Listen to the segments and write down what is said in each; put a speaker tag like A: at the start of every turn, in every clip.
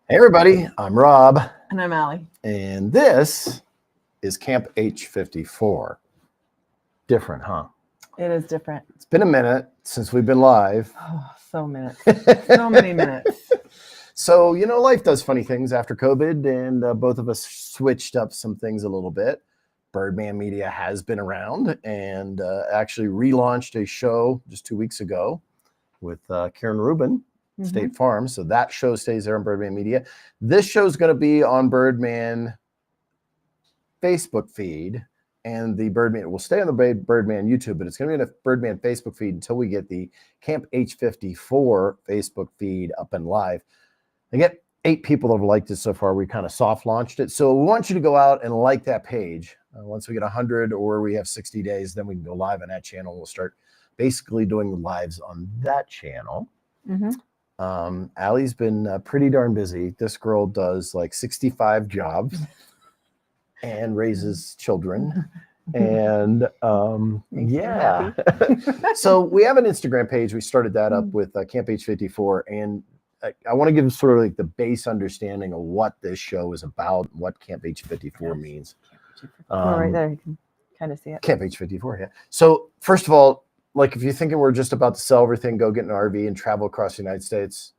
A: Hey everybody, I'm Rob,
B: And I'm Allie.
A: and this is Camp H54. Different, huh?
B: It is different.
A: It's been a minute since we've been live.
B: Oh, so many minutes.
A: So, life does funny things after COVID, and both of us switched up some things a little bit. Birdman Media has been around and actually relaunched a show just 2 weeks ago with Karen Rubin. State Farm. So that show stays there on Birdman Media. This show is going to be on Birdman Facebook feed, and the Birdman will stay on the Birdman YouTube, but it's going to be on the Birdman Facebook feed until we get the Camp H54 Facebook feed up and live. I get 8 people that have liked it so far. We kind of soft launched it. So we want you to go out and like that page. Once we get 100 or we have 60 days, then we can go live on that channel. We'll start basically doing lives on that channel. Allie's been pretty darn busy. This girl does like 65 jobs and raises children. And yeah. So we have an Instagram page. We started that up with Camp H54. And I want to give sort of like the base understanding of what this show is about, what Camp H54 means.
B: Right there, you can kind of see it.
A: Camp H54, yeah. So first of all, like if you're thinking we're just about to sell everything, go get an RV and travel across the United States,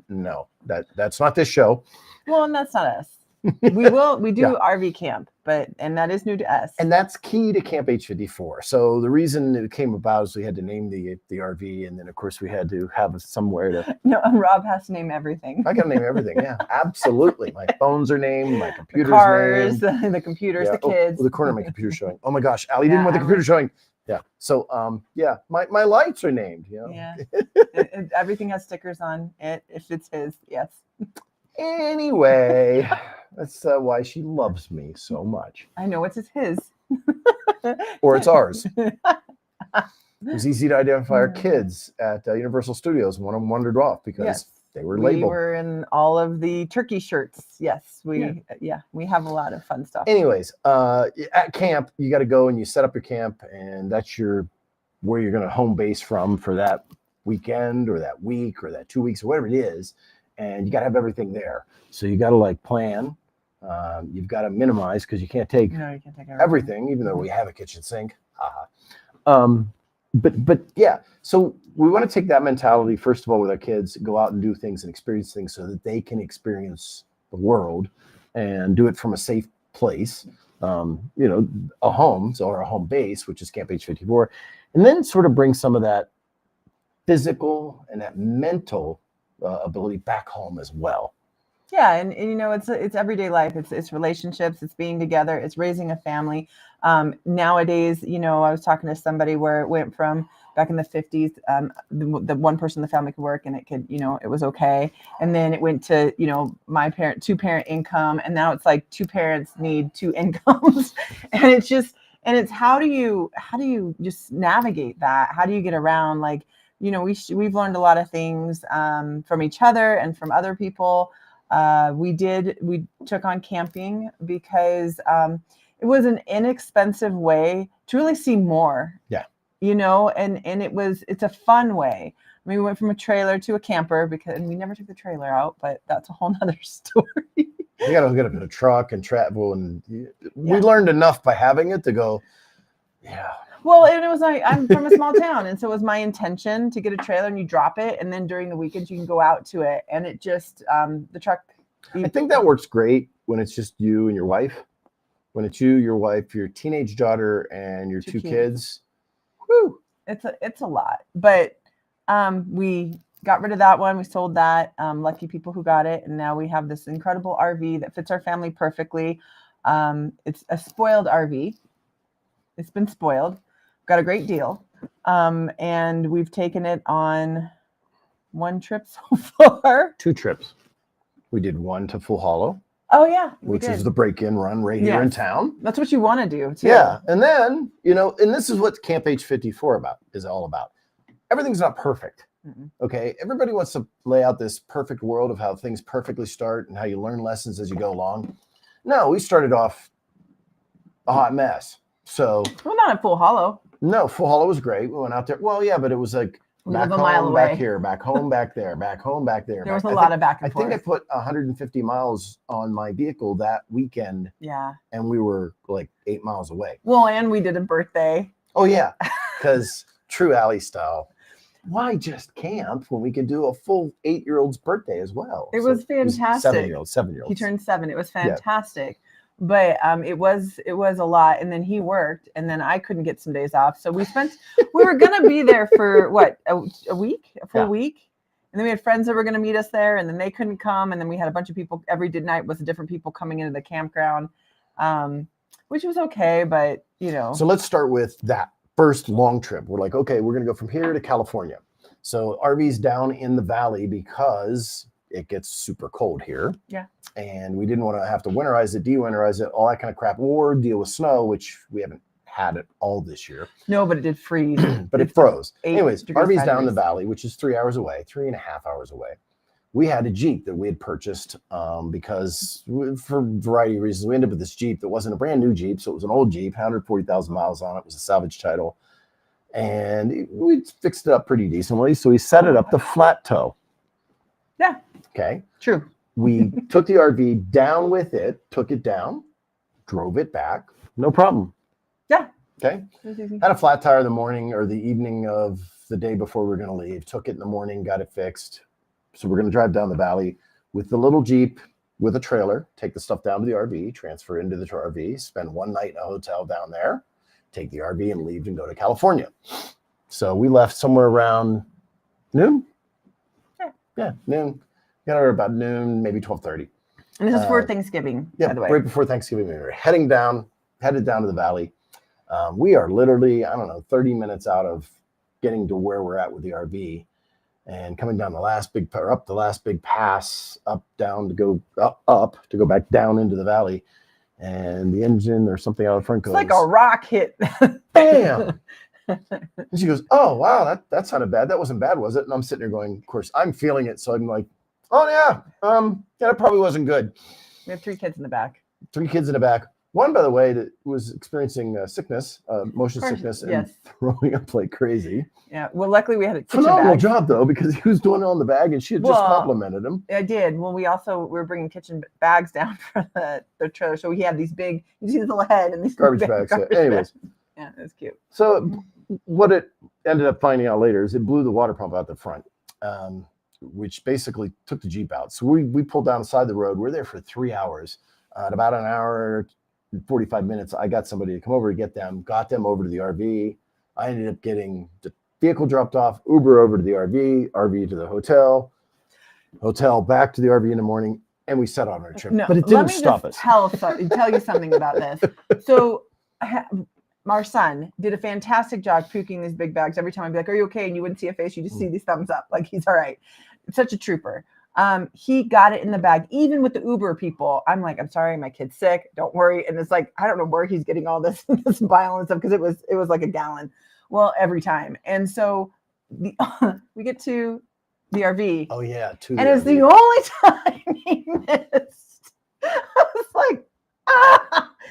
A: no, that's not this show.
B: Well, and that's not us. We do RV camp, and that is new to us.
A: And that's key to Camp H54. So the reason it came about is we had to name the RV, and then of course we had to have somewhere to.
B: No, Rob has to name everything.
A: I got to name everything. Yeah, absolutely. My phones are named. My computer's
B: the cars,
A: named.
B: The computers, the kids.
A: Oh, the corner of my computer showing. Oh my gosh, Allie didn't want the computer showing. Yeah. So, my lights are named,
B: Yeah. Everything has stickers on it. If it's his, yes.
A: Anyway, that's why she loves me so much.
B: I know it's his.
A: Or it's ours. It was easy to identify our kids at Universal Studios. One of them wandered off because they were labeled.
B: We were in all of the turkey shirts. Yes, we have a lot of fun stuff.
A: Anyways, at camp, you got to go and you set up your camp, and that's where you're going to home base from for that weekend or that week or that 2 weeks or whatever it is, and you got to have everything there. So you got to plan. You've got to minimize because you can't take everything, even though we have a kitchen sink. But yeah, so we want to take that mentality, first of all, with our kids, go out and do things and experience things so that they can experience the world and do it from a safe place, a home, or a home base, which is Camp H54, and then sort of bring some of that physical and that mental ability back home as well.
B: Yeah, and it's everyday life. It's relationships. It's being together. It's raising a family. Nowadays, I was talking to somebody where it went from back in the 50s, the one person in the family could work and it could, it was okay. And then it went to, my 2-parent income, and now it's like 2 parents need 2 incomes, and it's how do you just navigate that? How do you get around? Like, we've learned a lot of things from each other and from other people. We took on camping because it was an inexpensive way to really see more.
A: Yeah.
B: And it's a fun way. I mean, we went from a trailer to a camper and we never took the trailer out, but that's a whole nother story.
A: You got to get up in a truck and travel, and we learned enough by having it to go, yeah.
B: Well, and it was I'm from a small town, and so it was my intention to get a trailer and you drop it, and then during the weekends you can go out to it, and it just the truck.
A: I think that works great when it's just you and your wife. When it's you, your wife, your teenage daughter, and your 2 kids. Whew.
B: It's a lot, but we got rid of that one. We sold that. Lucky people who got it, and now we have this incredible RV that fits our family perfectly. It's a spoiled RV. It's been spoiled. Got a great deal, and we've taken it on 1 trip so far.
A: 2 trips. We did one to Full Hollow.
B: Oh yeah,
A: which is the break-in run right here in town.
B: That's what you want to do too.
A: Yeah, and then and this is what Camp H54 is all about. Everything's not perfect. Okay, everybody wants to lay out this perfect world of how things perfectly start and how you learn lessons as you go along. No, we started off a hot mess. So
B: not at Full Hollow.
A: No, Full Hollow was great. We went out there. Well, yeah, but it was like
B: We
A: back
B: live a
A: home,
B: mile
A: back
B: away.
A: here, back home, back there, back home, back there.
B: There was a
A: I
B: lot
A: think,
B: of back and
A: I think I
B: forth.
A: put 150 miles on my vehicle that weekend,
B: Yeah.
A: and we were like 8 miles away.
B: Well, and we did a birthday.
A: Oh yeah, because true Allie style. Why just camp when we can do a full 8-year-old's birthday as well?
B: It was fantastic.
A: 7-year-old.
B: He turned 7. It was fantastic. But it was a lot. And then he worked, and then I couldn't get some days off. So we were going to be there for what, a week, a full week. And then we had friends that were going to meet us there, and then they couldn't come. And then we had a bunch of people every night was different people coming into the campground, which was okay. But, you know.
A: So let's start with that first long trip. We're like, okay, we're going to go from here to California. So RV's down in the valley because it gets super cold here.
B: Yeah.
A: And we didn't want to have to winterize it, de-winterize it, all that kind of crap, or deal with snow, which we haven't had it all this year.
B: No, but it did freeze.
A: But it froze.
B: 8
A: Anyways,
B: degrees
A: RV's down in the
B: Fahrenheit.
A: valley, which is 3.5 hours away. We had a Jeep that we had purchased because for a variety of reasons, we ended up with this Jeep that wasn't a brand new Jeep. So it was an old Jeep, 140,000 miles on it. It was a salvage title. And we fixed it up pretty decently. So we set it up to flat tow.
B: Yeah.
A: Okay.
B: True.
A: We took the RV down with it, took it down, drove it back. No problem.
B: Yeah.
A: Okay. Had a flat tire the morning or the evening of the day before we were going to leave. Took it in the morning, got it fixed. So we're going to drive down the valley with the little Jeep with a trailer, take the stuff down to the RV, transfer into the RV, spend one night in a hotel down there, take the RV and leave and go to California. So we left somewhere around noon. Yeah, noon. Got there about noon, maybe 12:30.
B: And this is for Thanksgiving, by the way.
A: Right before Thanksgiving. We were headed down to the valley. We are literally, 30 minutes out of getting to where we're at with the RV. And coming down up the last big pass, down to go back down into the valley, and the engine or something out of front goes.
B: It's like a rock hit.
A: Bam! And she goes, "Oh wow, that sounded bad. That wasn't bad, was it?" And I'm sitting there going, "Of course, I'm feeling it." So I'm like, "Oh yeah, that probably wasn't good."
B: We have 3 kids in the back.
A: 3 kids in the back. One, by the way, that was experiencing sickness, motion sickness, and throwing up like crazy.
B: Yeah. Well, luckily we had a kitchen
A: phenomenal
B: bag.
A: job though, because he was doing it on the bag, and she had just complimented him.
B: I did. Well, we were bringing kitchen bags down for the trailer, so we had these big. You see the little head and these
A: garbage bags. Anyways,
B: yeah, it was cute.
A: So what it ended up finding out later is it blew the water pump out the front, which basically took the Jeep out. So we pulled down the side of the road. We're there for 3 hours. At about an hour and 45 minutes, I got somebody to come over to get them, got them over to the RV. I ended up getting the vehicle dropped off, Uber over to the RV to the hotel back to the RV in the morning, and we set on our trip.
B: No,
A: but it didn't stop us.
B: Tell you something about this. So our son did a fantastic job puking these big bags. Every time I'd be like, "Are you okay?" And you wouldn't see a face. You just see these thumbs up. Like, he's all right. It's such a trooper. He got it in the bag, even with the Uber people. I'm like, "I'm sorry, my kid's sick. Don't worry." And it's like, I don't know where he's getting all this bile and stuff, because it was like a gallon. Well, every time. And so we get to the RV.
A: Oh yeah,
B: and it's the only time he missed. I was like,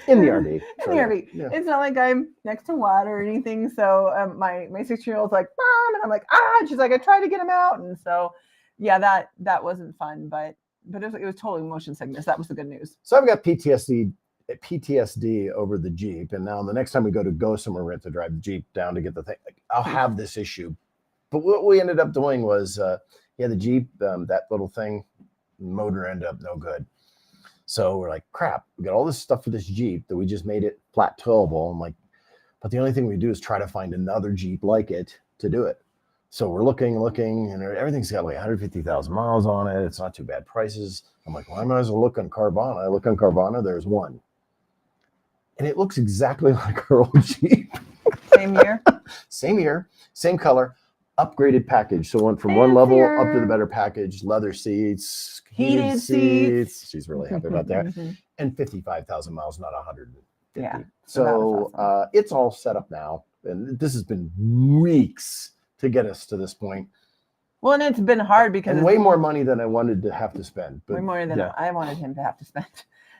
A: in the RV.
B: In the RV. Yeah. It's not like I'm next to water or anything. So my 6-year-old's like, "Mom," and I'm like, and she's like, "I tried to get him out." And so yeah, that wasn't fun, but it was totally motion sickness. That was the good news.
A: So I've got PTSD over the Jeep, and now the next time we go somewhere, we have to drive the Jeep down to get the thing. I'll have this issue. But what we ended up doing was, the Jeep, that little thing, motor ended up no good. So we're like, crap, we got all this stuff for this Jeep that we just made it flat towable. I'm like, but the only thing we do is try to find another Jeep like it to do it. So we're looking, and everything's got like 150,000 miles on it. It's not too bad prices. I'm like, well, I might as well look on Carvana. I look on Carvana, there's one. And it looks exactly like our old Jeep.
B: Same year?
A: Same year, same color, upgraded package. So went from one level up to the better package, leather seats, heated seats. She's really happy about that. And 55,000 miles, not 150.
B: Yeah.
A: So
B: awesome.
A: It's all set up now. And this has been weeks to get us to this point.
B: Well, and it's been hard because
A: way more money than I wanted to have to spend.
B: But way more than I wanted him to have to spend.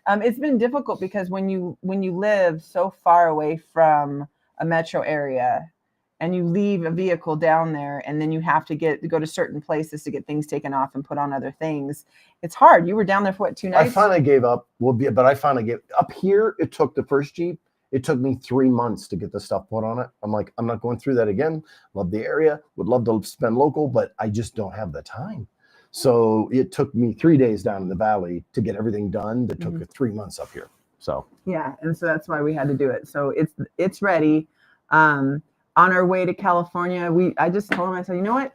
B: It's been difficult because when you live so far away from a metro area, and you leave a vehicle down there, and then you have to go to certain places to get things taken off and put on other things. It's hard. You were down there for what, 2 nights?
A: I finally gave up. But I finally gave up here. It took the first Jeep. It took me 3 months to get the stuff put on it. I'm like, I'm not going through that again. Love the area. Would love to spend local, but I just don't have the time. So it took me 3 days down in the valley to get everything done. That took 3 months up here. So
B: yeah, and so that's why we had to do it. So it's ready. On our way to California, I just told him, I said, you know what?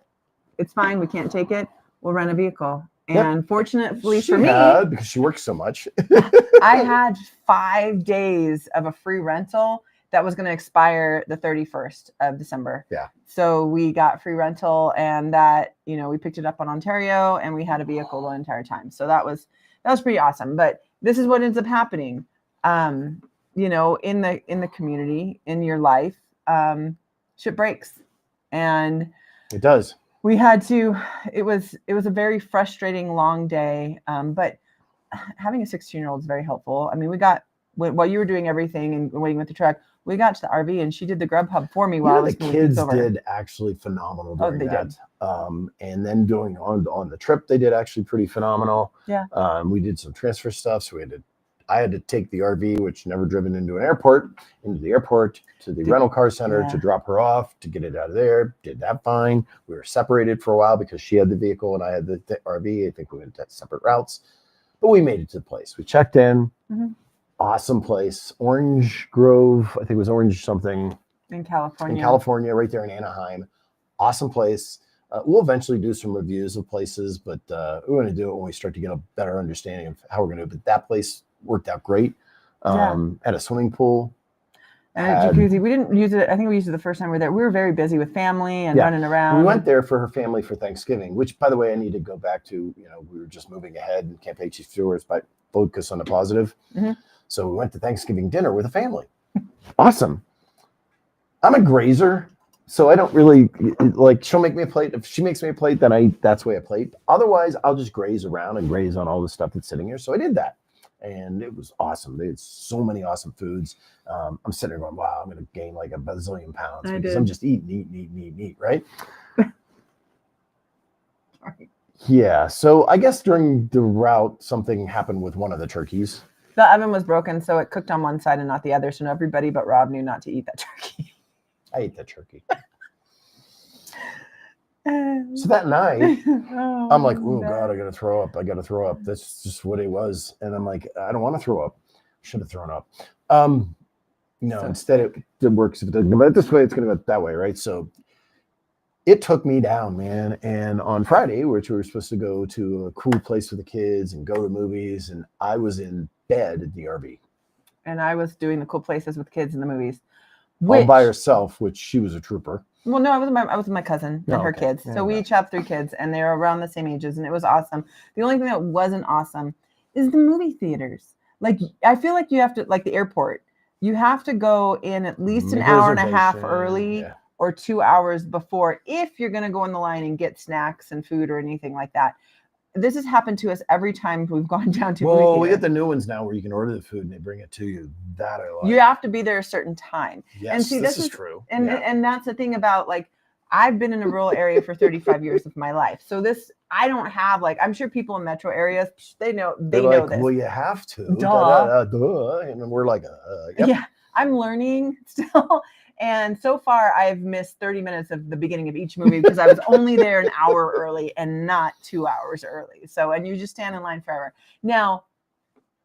B: It's fine. We can't take it. We'll rent a vehicle. And fortunately for me,
A: because she works so much,
B: I had 5 days of a free rental that was going to expire the 31st of December.
A: Yeah.
B: So we got free rental, and that, we picked it up on Ontario, and we had a vehicle the entire time. So that was pretty awesome. But this is what ends up happening, in the community, in your life, shit breaks, and
A: it does.
B: We had to, it was a very frustrating, long day. But having a 16-year-old is very helpful. I mean, while you were doing everything and waiting with the truck, we got to the RV and she did the Grubhub for me while I was
A: the kids did actually phenomenal during that. And then doing on the trip, they did actually pretty phenomenal.
B: Yeah.
A: We did some transfer stuff. So I had to take the RV, which never driven into the airport, to the rental car center to drop her off, to get it out of there. Did that fine. We were separated for a while because she had the vehicle and I had the RV. I think we went separate routes, but we made it to the place. We checked in. Mm-hmm. Awesome place. Orange Grove. I think it was Orange something.
B: In California.
A: Right there in Anaheim. Awesome place. We'll eventually do some reviews of places, but we're going to do it when we start to get a better understanding of how we're going to do it. But that place worked out great. Had a swimming pool.
B: And a jacuzzi. We didn't use it. I think we used it the first time we were there. We were very busy with family and running around.
A: We went there for her family for Thanksgiving, which, by the way, I need to go back to. We were just moving ahead, and Camp H54 is by focus on the positive. Mm-hmm. So we went to Thanksgiving dinner with a family. Awesome. I'm a grazer, so I don't really she'll make me a plate. If she makes me a plate, then that's the way I plate. Otherwise, I'll just graze around and graze on all the stuff that's sitting here. So I did that. And it was awesome. They had so many awesome foods. I'm sitting there going, wow, I'm going to gain like a bazillion pounds because I'm just eating, right? Sorry. Yeah. So I guess during the route, something happened with one of the turkeys.
B: The oven was broken, so it cooked on one side and not the other. So everybody but Rob knew not to eat that turkey.
A: I ate that turkey. So that night, I'm like, oh God, I got to throw up. That's just what it was. And I'm like, I don't want to throw up. Should have thrown up. Instead it works. If it doesn't go this way, it's going to go that way, right? So it took me down, man. And on Friday, which we were supposed to go to a cool place for the kids and go to movies, and I was in bed at the RV.
B: And I was doing the cool places with kids in the movies.
A: All by herself, which she was a trooper.
B: Well, no, I was with my cousin and her kids. So we each have 3 kids, and they're around the same ages, and it was awesome. The only thing that wasn't awesome is the movie theaters. Like, I feel like you have to, like the airport, you have to go in at least an hour and a half early or 2 hours before if you're going to go in the line and get snacks and food or anything like that. This has happened to us every time we've gone down to movie theater.
A: We get the new ones now where you can order the food and they bring it to you. That I like.
B: You have to be there a certain time.
A: Yes,
B: and see,
A: this is true.
B: And that's the thing about, like, I've been in a rural area for 35 years of my life. So I don't have, like, I'm sure people in metro areas, they know this.
A: Well, you have to. Duh. And we're like, yep.
B: Yeah, I'm learning still. And so far, I've missed 30 minutes of the beginning of each movie because I was only there an hour early and not 2 hours early. So, and you just stand in line forever. Now,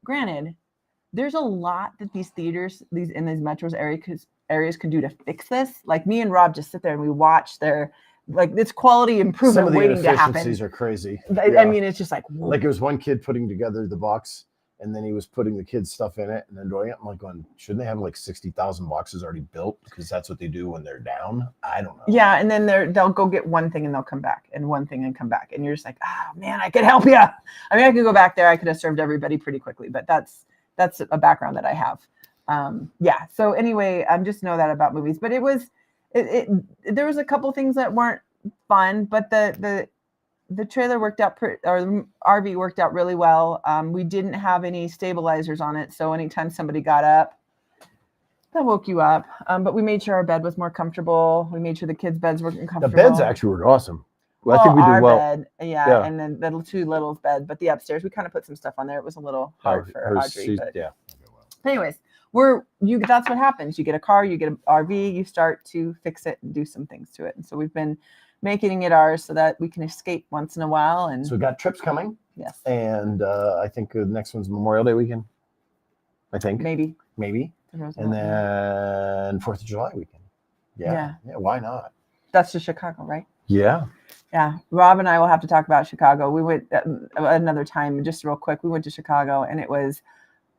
B: granted, there's a lot that these theaters, in these metros areas can do to fix this. Like, me and Rob just sit there and we watch this quality improvement waiting to happen.
A: Some of the inefficiencies are crazy.
B: I mean, it's just like, whoa.
A: Like, it was one kid putting together the box, and then he was putting the kids' stuff in it and then doing it. I'm like going, shouldn't they have like 60,000 boxes already built? Because that's what they do when they're down. I don't know.
B: Yeah, and then they'll go get one thing and they'll come back, and one thing and come back. And you're just like, oh, man, I could help you. I mean, I could go back there. I could have served everybody pretty quickly, but that's a background that I have. So anyway, just know that about movies. But there was a couple things that weren't fun, but the trailer worked out, or the RV worked out really well. We didn't have any stabilizers on it, so anytime somebody got up, that woke you up. But we made sure our bed was more comfortable. We made sure the kids' beds were comfortable.
A: The beds actually were awesome. Well, I
B: Well,
A: think we did
B: our
A: well.
B: bed, yeah,
A: Yeah.
B: and then the two littles' bed, but the upstairs, we kind of put some stuff on there. It was a little hard for Audrey. But
A: Yeah.
B: anyways, that's what happens. You get a car, you get an RV, you start to fix it and do some things to it. And so we've been making it ours so that we can escape once in a while. And
A: so we got trips coming.
B: Yes.
A: And I think the next one's Memorial Day weekend. I think.
B: Maybe.
A: And then 4th of July weekend. Yeah. Why not?
B: That's to Chicago, right?
A: Yeah.
B: Yeah. Rob and I will have to talk about Chicago. We went another time, just real quick. We went to Chicago and it was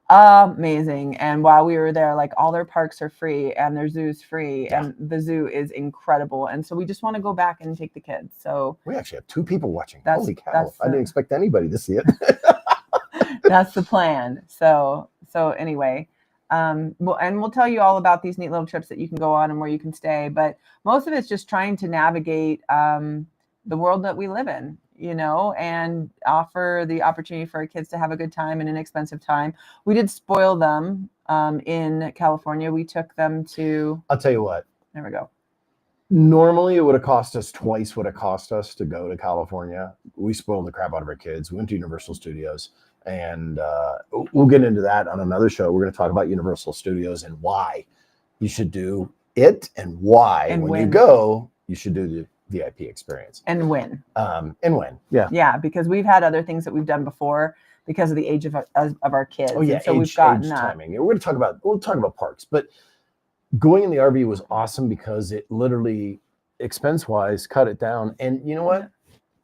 B: amazing. And while we were there, like all their parks are free and their zoo's free and the zoo is incredible. And so we just want to go back and take the kids. So
A: we actually have 2 people watching. Holy cow. I didn't expect anybody to see it.
B: That's the plan. So anyway, we'll tell you all about these neat little trips that you can go on and where you can stay. But most of it's just trying to navigate the world that we live in, and offer the opportunity for our kids to have a good time and an inexpensive time. We did spoil them in California. We took them to...
A: I'll tell you what.
B: There we go.
A: Normally, it would have cost us twice what it cost us to go to California. We spoiled the crap out of our kids. We went to Universal Studios. And we'll get into that on another show. We're going to talk about Universal Studios and why you should do it and why and when you go, you should do the VIP experience.
B: And when.
A: Yeah.
B: Yeah, because we've had other things that we've done before because of the age of our kids.
A: Oh, yeah.
B: And so we've gotten that.
A: Timing. We'll talk about parks. But going in the RV was awesome because it literally, expense-wise, cut it down. And you know what?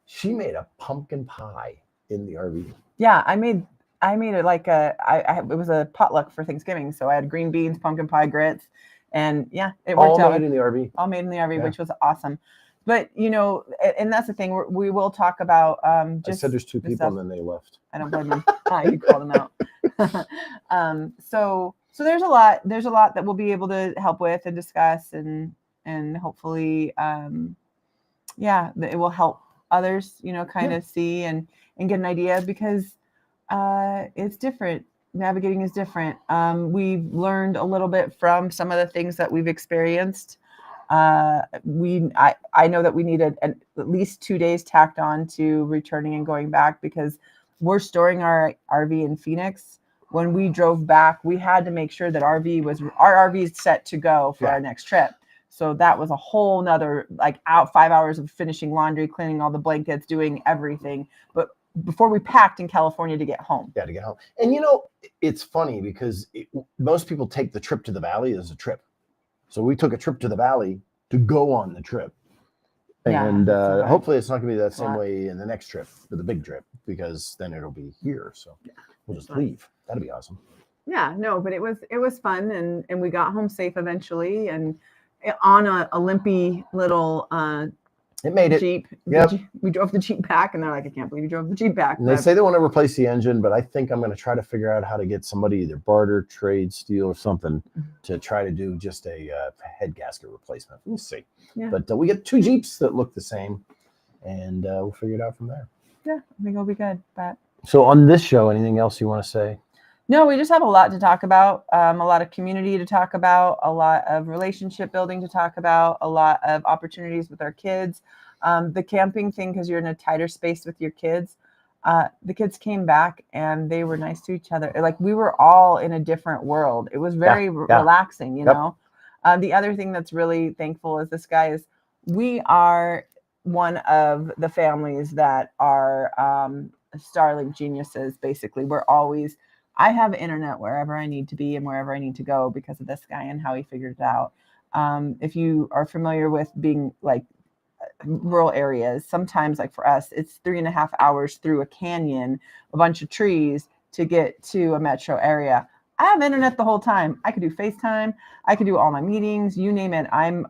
A: She made a pumpkin pie in the RV.
B: Yeah, I made it like it was a potluck for Thanksgiving. So I had green beans, pumpkin pie, grits, and it worked out.
A: All made in the RV.
B: All made in the RV, which was awesome. But and that's the thing. We will talk about. I
A: said there's 2 people, and then they left.
B: I don't blame them. You called them out. So there's a lot. There's a lot that we'll be able to help with and discuss, and hopefully, it will help others. Kind of see and get an idea because it's different. Navigating is different. We've learned a little bit from some of the things that we've experienced. I know that we needed at least 2 days tacked on to returning and going back because we're storing our RV in Phoenix. When we drove back, we had to make sure that our RV is set to go for our next trip. So that was a whole nother 5 hours of finishing laundry, cleaning all the blankets, doing everything. But before we packed in California to get home.
A: Yeah, to get home. And it's funny because most people take the trip to the valley as a trip. So we took a trip to the valley to go on the trip. And hopefully it's not going to be that same way in the next trip, for the big trip, because then it'll be here. So we'll just leave. That'd be awesome.
B: Yeah, no, but it was fun and we got home safe eventually and on a limpy little
A: it made it.
B: Jeep.
A: Yep.
B: We drove the Jeep back and they're like, I can't believe you drove the Jeep back.
A: And they say they want to replace the engine, but I think I'm going to try to figure out how to get somebody either barter, trade, steal, or something to try to do just a head gasket replacement. We'll see. Yeah. But we get 2 Jeeps that look the same, and we'll figure it out from there.
B: Yeah, I think it'll be good. But
A: so on this show, anything else you want to say?
B: No, we just have a lot to talk about, a lot of community to talk about, a lot of relationship building to talk about, a lot of opportunities with our kids. The camping thing, because you're in a tighter space with your kids. The kids came back and they were nice to each other. Like we were all in a different world. It was very relaxing, you know. The other thing that's really thankful is we are one of the families that are Starlink geniuses, basically. I have internet wherever I need to be and wherever I need to go because of this guy and how he figured it out. If you are familiar with being rural areas, sometimes for us, it's 3.5 hours through a canyon, a bunch of trees to get to a metro area. I have internet the whole time. I could do FaceTime. I could do all my meetings, you name it. I'm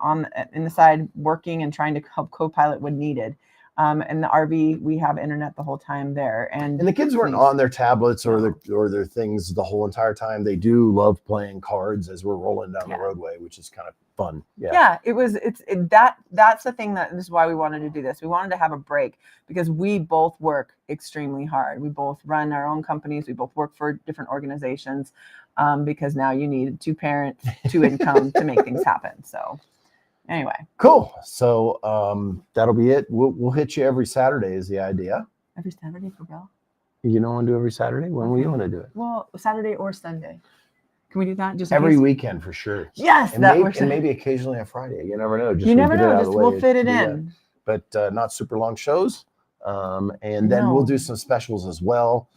B: in the side working and trying to help co-pilot when needed. And the RV, we have internet the whole time there. And
A: the kids weren't
B: please.
A: on their tablets or
B: No.
A: their things the whole entire time. They do love playing cards as we're rolling down the
B: Yeah.
A: roadway, which is kind of fun.
B: Yeah, that's the thing, that this is why we wanted to do this. We wanted to have a break because we both work extremely hard. We both run our own companies. We both work for different organizations, because now you need 2 parents, 2 income to make things happen. So anyway,
A: Cool. So that'll be it. We'll hit you every Saturday is the idea.
B: every Saturday for Bill.
A: You don't want to do every Saturday? When will you want to do it?
B: Well, Saturday or Sunday. Can we do that? Just
A: Every weekend for sure.
B: Yes,
A: And, maybe occasionally a Friday. You never know.
B: You never know. Just we'll fit it in.
A: But not super long shows. And then we'll do some specials as well,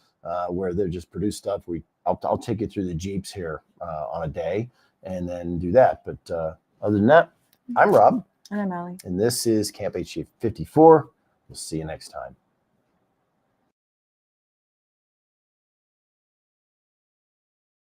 A: where they're just produced stuff. I'll take you through the Jeeps here on a day, and then do that. But other than that, I'm Rob.
B: And I'm Allie.
A: And this is Camp H54. We'll see you next time.